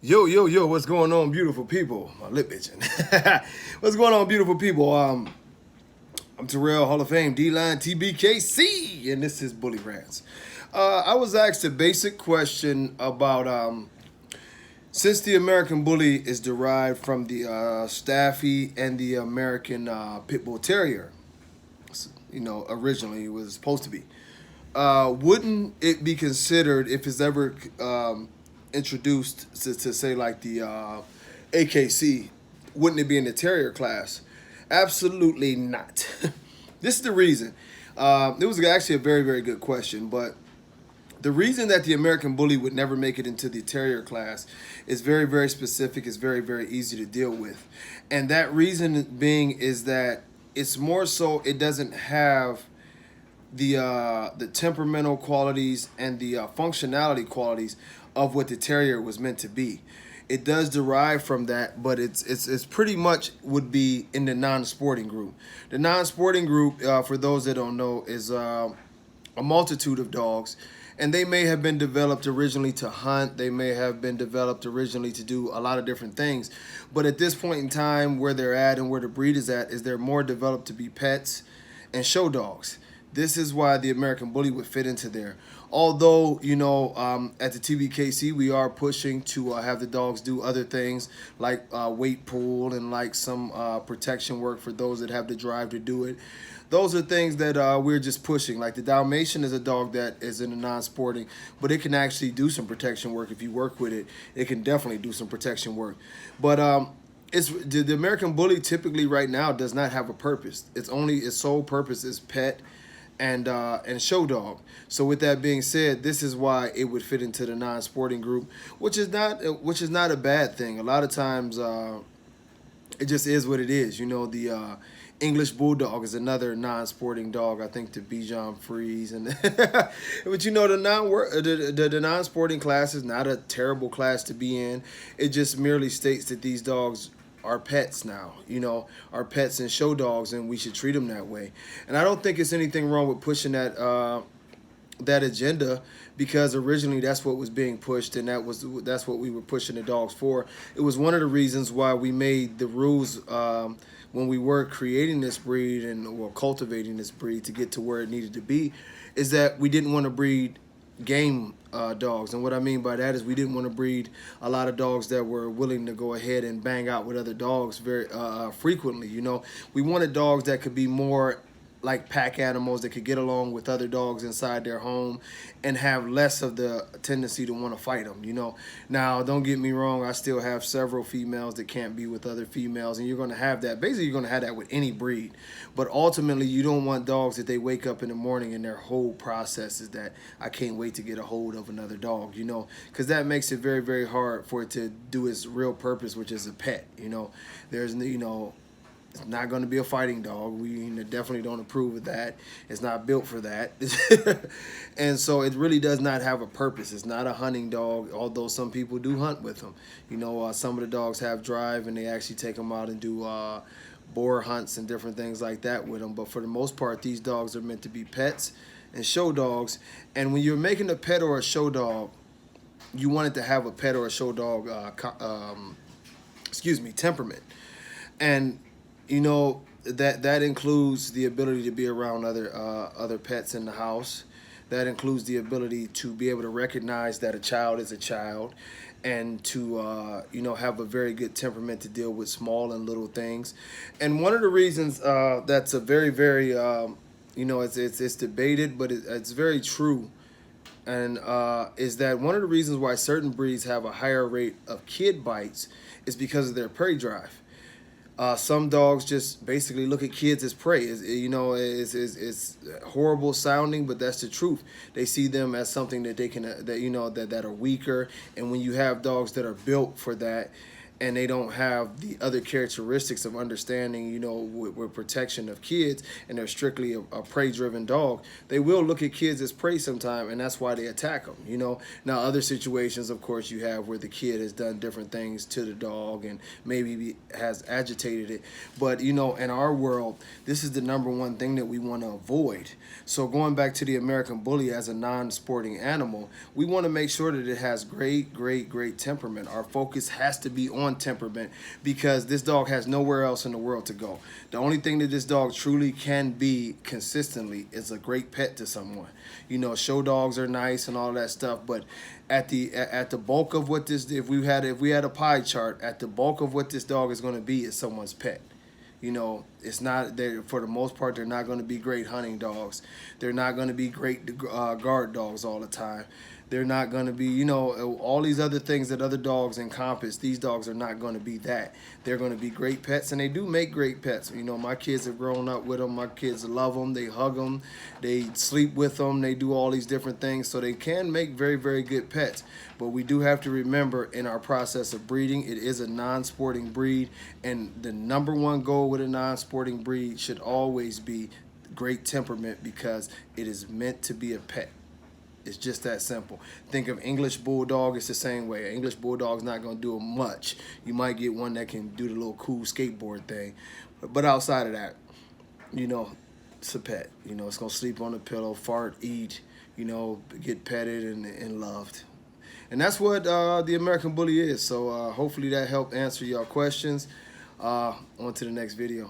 Yo, what's going on, beautiful people? My lip itching. What's going on, beautiful people? I'm Terrell, Hall of Fame, D-Line, TBKC, and this is Bully Rants. I was asked a basic question about since the American Bully is derived from the Staffy and the American Pitbull Terrier, originally it was supposed to be. Wouldn't it be considered if it's ever introduced to say like the AKC? Wouldn't it be in the terrier class? Absolutely not. This is the reason. It was actually a very good question, but the reason that the American Bully would never make it into the terrier class is very specific. It's very easy to deal with, and that reason being is that it's more so it doesn't have the temperamental qualities and the functionality qualities of what the terrier was meant to be. It does derive from that, but it's pretty much would be in the non-sporting group. The non-sporting group, for those that don't know, is a multitude of dogs, and they may have been developed originally to hunt. They may have been developed originally to do a lot of different things, but at this point in time, where they're at and where the breed is at, is they're more developed to be pets and show dogs. This is why the American Bully would fit into there. Although, at the TBKC, we are pushing to have the dogs do other things like weight pull and like some protection work for those that have the drive to do it. Those are things that we're just pushing. Like the Dalmatian is a dog that is in the non-sporting, but it can actually do some protection work if you work with it. It can definitely do some protection work. But it's the American Bully typically right now does not have a purpose. Its sole purpose is pet and show dog. So with that being said, this is why it would fit into the non-sporting group, which is not a bad thing. A lot of times it just is what it is. The English bulldog is another non-sporting dog. I think the Bichon Frise and but the non-sporting class is not a terrible class to be in. It just merely states that these dogs are pets now, are pets and show dogs, and we should treat them that way. And I don't think it's anything wrong with pushing that agenda, because originally that's what was being pushed, and that's what we were pushing the dogs for. It was one of the reasons why we made the rules when we were creating this breed and cultivating this breed to get to where it needed to be, is that we didn't want to breed game dogs. And what I mean by that is we didn't want to breed a lot of dogs that were willing to go ahead and bang out with other dogs very frequently. We wanted dogs that could be more like pack animals, that could get along with other dogs inside their home and have less of the tendency to want to fight them. Now, don't get me wrong, I still have several females that can't be with other females, and you're going to have that. Basically, you're going to have that with any breed. But ultimately, you don't want dogs that they wake up in the morning and their whole process is that I can't wait to get a hold of another dog, because that makes it very hard for it to do its real purpose, which is a pet. There's, it's not going to be a fighting dog. We definitely don't approve of that. It's not built for that. And so it really does not have a purpose. It's not a hunting dog, although some people do hunt with them. Some of the dogs have drive, and they actually take them out and do boar hunts and different things like that with them. But for the most part, these dogs are meant to be pets and show dogs. And when you're making a pet or a show dog, you want it to have a pet or a show dog, temperament. And that includes the ability to be around other pets in the house. That includes the ability to be able to recognize that a child is a child, and to have a very good temperament to deal with small and little things. And one of the reasons that's a very it's debated, but it's very true. And is that one of the reasons why certain breeds have a higher rate of kid bites is because of their prey drive. Some dogs just basically look at kids as prey. It's horrible sounding, but that's the truth. They see them as something that they can, that are weaker. And when you have dogs that are built for that, and they don't have the other characteristics of understanding, you know, with protection of kids, and they're strictly a prey-driven dog, they will look at kids as prey sometime, and that's why they attack them, you know. Now, other situations, of course, you have where the kid has done different things to the dog and maybe has agitated it. But, you know, in our world, this is the number one thing that we want to avoid. So going back to the American Bully as a non-sporting animal, we want to make sure that it has great temperament. Our focus has to be on temperament, because this dog has nowhere else in the world to go. The only thing that this dog truly can be consistently is a great pet to someone. You know, show dogs are nice and all that stuff, but at the bulk of what this, if we had a pie chart, at the bulk of what this dog is going to be is someone's pet. You know, it's not, they, for the most part, they're not going to be great hunting dogs. They're not going to be great guard dogs all the time. They're not going to be, you know, all these other things that other dogs encompass. These dogs are not going to be that. They're going to be great pets, and they do make great pets. You know, my kids have grown up with them. My kids love them. They hug them. They sleep with them. They do all these different things. So they can make very good pets. But we do have to remember, in our process of breeding, it is a non-sporting breed, and the number one goal with a non-sporting breed should always be great temperament, because it is meant to be a pet. It's just that simple. Think of English Bulldog, it's the same way. An English Bulldog's not going to do much. You might get one that can do the little cool skateboard thing. But outside of that, you know, it's a pet. You know, it's going to sleep on the pillow, fart, eat, you know, get petted and loved. And that's what the American Bully is. So hopefully that helped answer your questions. On to the next video.